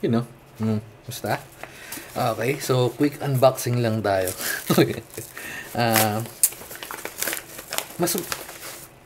You know? Basta. Okay, so quick unboxing lang tayo. Ah, mas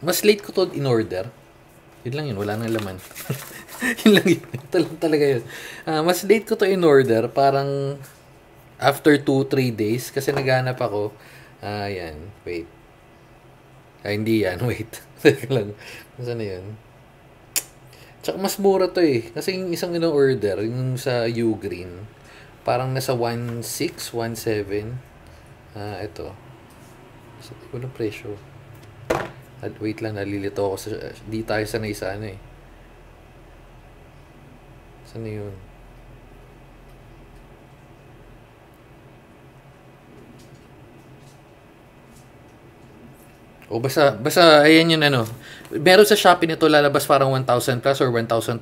mas late ko to in order. Yun lang yun, wala nang laman. Yun lang yun. Ito lang talaga yun. Mas late ko to in order, parang after 2-3 days, kasi naghanap ako. Yan, wait. Hindi yan, wait. Teka lang. Saan na yun? Tsaka mas mura to eh. Kasi yung isang in-order, yung sa Ugreen, parang nasa 1.6, 1.7. Ito. Walang presyo. At wait lang, nalilito ako. Di tayo sanay sa ano eh. Saan na yun? O basta ayan yun ano. Meron sa Shopee nito lalabas parang 1,000 plus or 1,200.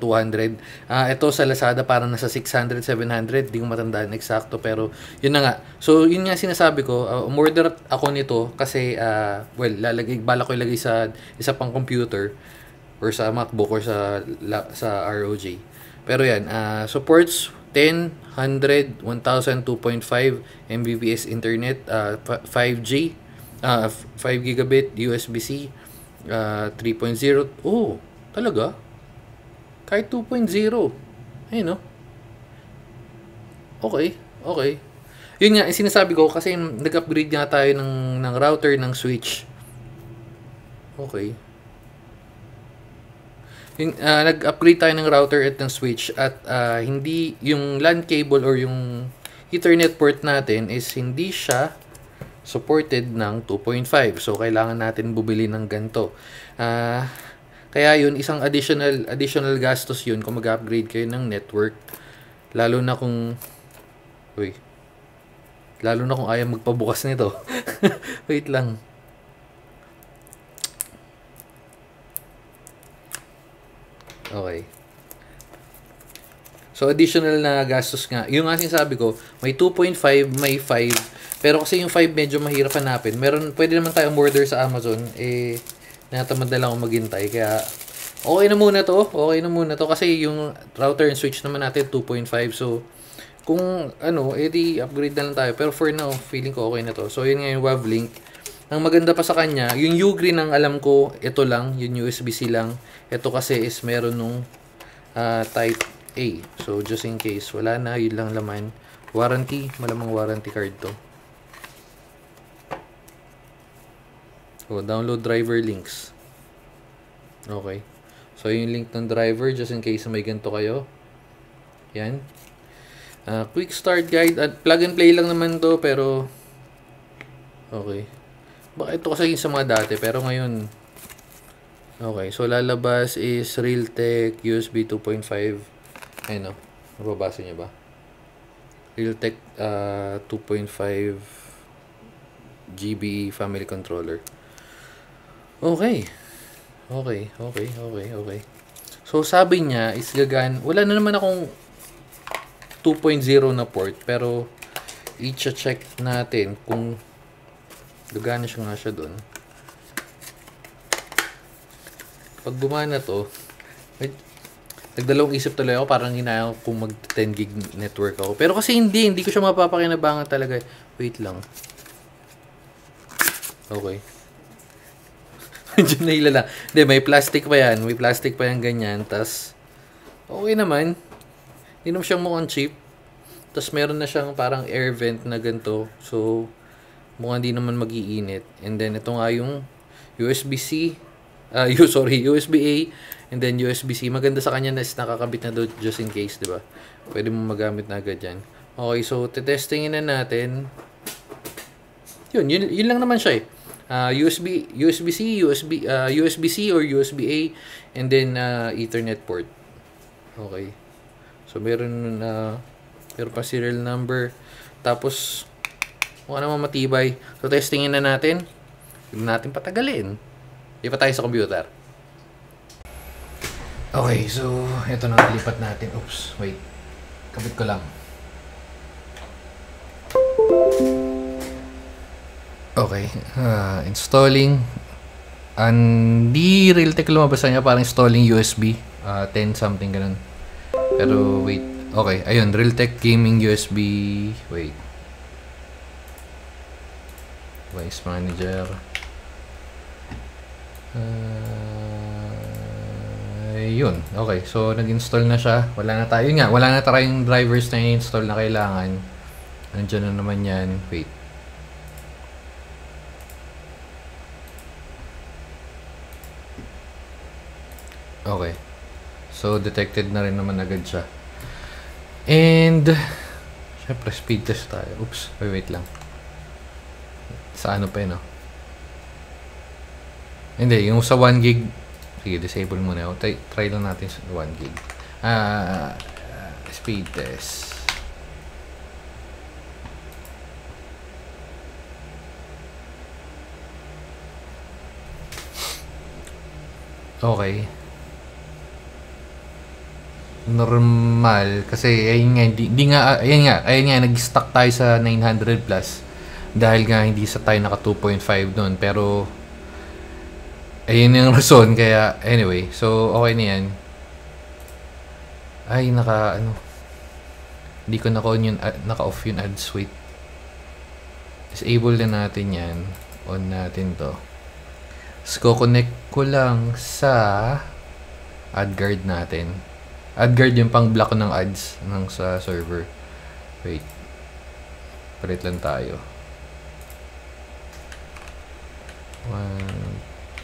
Ito sa Lazada parang nasa 600, 700. Di ko matandaan eksakto pero yun na nga. So yun nga sinasabi ko, umorder ako nito kasi well, bala ko ilagay sa isa pang computer or sa MacBook or sa ROG. Pero yan, supports 10, 100, 1,000, 2.5 Mbps internet, 5G, 5 gigabit USB-C, 3.0. Oh, talaga? Kahit 2.0. Ayun, no? Okay, okay. Yun nga, sinasabi ko kasi nag-upgrade nga tayo ng router, ng switch. Okay. Nag-upgrade tayo ng router at ng switch at hindi yung LAN cable or yung Ethernet port natin is hindi siya supported ng 2.5. So, kailangan natin bumili ng ganito. Kaya yun, isang additional gastos yun kung mag-upgrade kayo ng network. Lalo na kung ayaw magpabukas nito. Wait lang. Okay. So, additional na gastos nga. Yung nga sinasabi ko, may 2.5, may 5. Pero kasi yung 5 medyo mahirap hanapin. Pwede naman tayong order sa Amazon. Natamad na lang ako maghintay. Kaya, okay na muna to. Okay na muna to. Kasi yung router and switch naman natin, 2.5. So, kung di upgrade na lang tayo. Pero for now, feeling ko okay na to. So, yun nga yung Wavlink. Ang maganda pa sa kanya, yung Ugreen ang alam ko, ito lang. Yung USB-C lang. Ito kasi is meron nung Type A. So, just in case. Wala na, yun lang laman. Warranty. Malamang warranty card to. Download driver links. Okay. So, yung link ng driver, just in case may ganito kayo. Yan. Quick start guide. At plug and play lang naman to, pero okay. Baka ito kasi sa mga dati, pero ngayon okay. So, lalabas is Realtek USB 2.5. Ayun o. Nababasa nyo ba? Realtek 2.5 GB family controller. Okay. So, sabi niya, is wala na naman akong 2.0 na port, pero i-check natin kung gagana siya doon. Pag gumana to, nagdalawang isip tuloy ako, parang hinayang kung mag 10 gig network ako. Pero kasi hindi ko siya mapapakinabangan talaga. Wait lang. Okay. Diyan na ilala. Hindi, may plastic pa yan. May plastic pa yan ganyan. Tas, okay naman. Hindi naman siyang mukhang cheap. Tas, meron na siyang parang air vent na ganito. So, mukhang hindi naman mag-iinit. And then, ito nga yung USB-C. USB-A. And then, USB-C. Maganda sa kanya na is nakakabit na doon just in case, di ba? Pwede mo magamit na agad yan. Okay, so, testingin na natin. Yun lang naman siya eh. USB-C, USB-C or USB-A, and then Ethernet port. Okay. So, meron pa serial number. Tapos, mukha naman matibay. So, testingin na natin. Huwag natin patagalin. Lipat tayo sa computer. Okay, so, ito na lipat natin. Oops, wait. Kabit ko lang. Okay, installing. Hindi Realtek lumabas niya, parang installing USB 10 something ganun. Pero wait, Okay, ayun, Realtek Gaming USB. Wait. Device Manager. Yun. Okay, so nag-install na siya. Wala na tayo nga. Wala na tayong drivers na i-install na kailangan. Nandiyan na naman yan. Wait. Okay. So, detected na rin naman agad siya. And, syempre, speed test tayo. Oops. Wait lang. Sa ano pa yun, no? Hindi, yung sa 1 gig. Sige, disable muna ako. Try lang natin sa 1 gig. Speed test. Okay. Normal kasi ayun nga ayun nga nag-stuck tayo sa 900 plus dahil nga hindi sa tayo naka 2.5 doon, pero ayun yung rason kaya anyway, so okay na yan. Ay hindi ko naka-off yung ads. Wait, disable na natin yan, on natin to. So connect ko lang sa AdGuard natin. AdGuard yung pang block ng ads ng sa server. Wait. Palit lang tayo.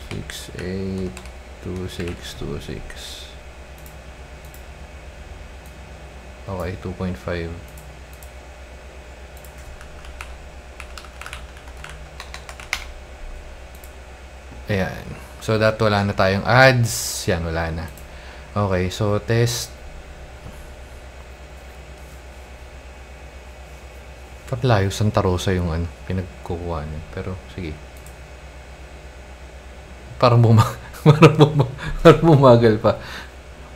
1682626. Okay, 2.5. Ayan. So that wala na tayong ads. Yan, wala na. Okay, so test. Patlayo, Santa Rosa yung pinagkukuha niya. Pero, sige. Parang bumagal pa.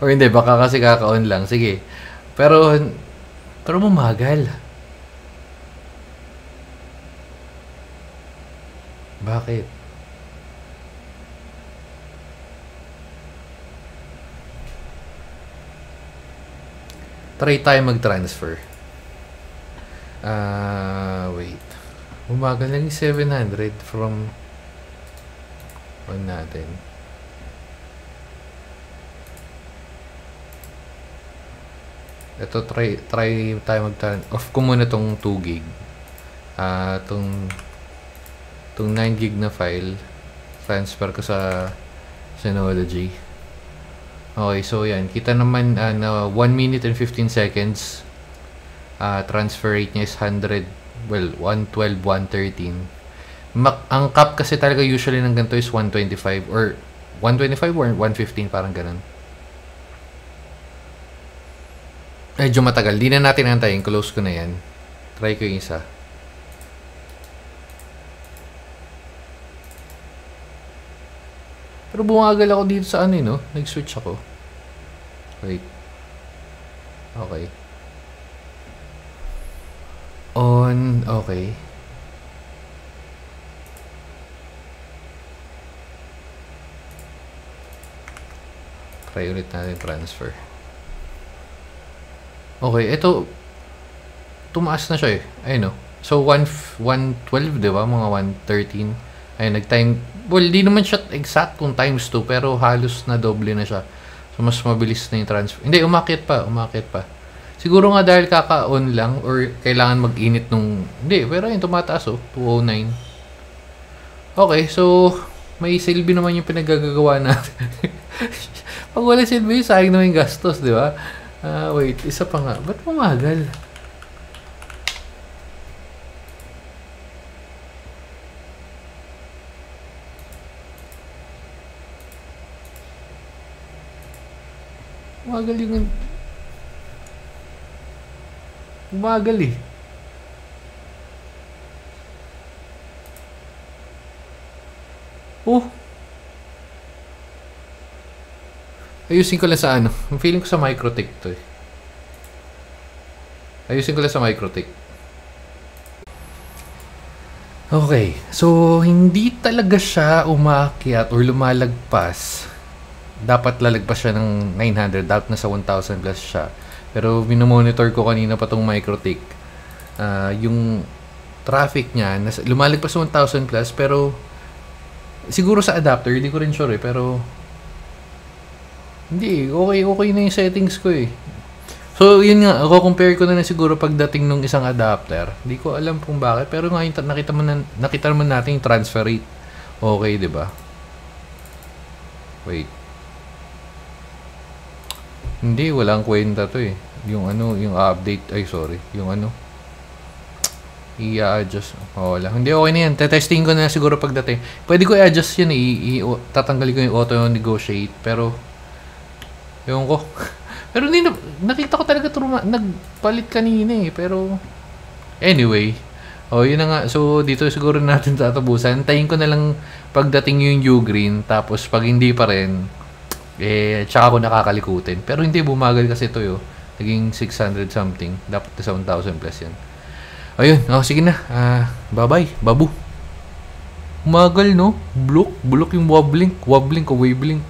Or hindi, baka kasi kaka-on lang. Sige. Pero bumagal. Bakit? Try tayo mag-transfer. Wait. Umaga lang yung 700 from on natin. Ito, try tayo off ko muna tong 2 gig. Tong 9 gig na file. Transfer ko sa Synology. Okay, so yan. Kita naman na 1 minute and 15 seconds. Transfer rate niya is 112, 113. Ang cap kasi talaga usually ng ganito is 125 or 125 or 115, parang ganun. Medyo matagal. Di na natin antayin. Close ko na yan. Try ko yung isa. Pero bumagal ako dito sa no? Nag-switch ako. Wait. Okay. On. Okay. Try ulit natin transfer. Okay, ito tumaas na siya eh. Ayun, no? So 112, 'di ba? Mga 113. Ayun, nag-time. Well, di naman siya exact kung times 2, pero halos na doble na siya. So mas mabilis na yung transfer. Hindi, umakyat pa. Siguro nga dahil kaka-on lang or kailangan mag-init nung hindi, pero ayun, tumataas 209. Okay, so may silbi naman yung pinagagagawa natin. Pag wala silbi, sayang naman yung gastos, di ba? Wait, isa pa nga. Ba't pumagal? Pumagal yung... Pumagal eh. Oh! Ayusin ko lang sa feeling ko sa MikroTik to eh. Ayusin ko lang sa MikroTik. Okay. So, hindi talaga siya umakyat or lumalagpas. Dapat lalagpas siya ng 900. Dapat na sa 1,000 plus siya. Pero minomonitor ko kanina pa tong MikroTik. Yung traffic niya, lumalagpas sa 1,000 plus, pero siguro sa adapter, hindi ko rin sure pero hindi, okay na yung settings ko eh. So, yun nga, ako compare ko na siguro pagdating nung isang adapter. Hindi ko alam kung bakit, pero ngayon nakita naman natin yung transfer rate. Okay, di ba? Wait. Hindi, walang kwenta to eh. Yung yung update, yung i-adjust. Wala. Hindi, okay na yan. Testing ko na siguro pagdating. Pwede ko i-adjust yun eh. Tatanggalin ko yung auto-negotiate. Pero, ewan ko. Pero hindi nakita ko talaga nagpalit kanina eh. Pero, anyway. Yun na nga. So, dito siguro natin tatapusan. Tayin ko na lang pagdating yung Ugreen. Tapos, pag hindi pa rin, tsaka ko nakakalikutin. Pero hindi, bumagal kasi ito yun. Naging 600 something. Dapat sa 1,000 plus yan. Ayun. Sige na. Bye-bye. Babu. Umagal, no? Bulok yung wobbling. Wobbling ko, wavelink.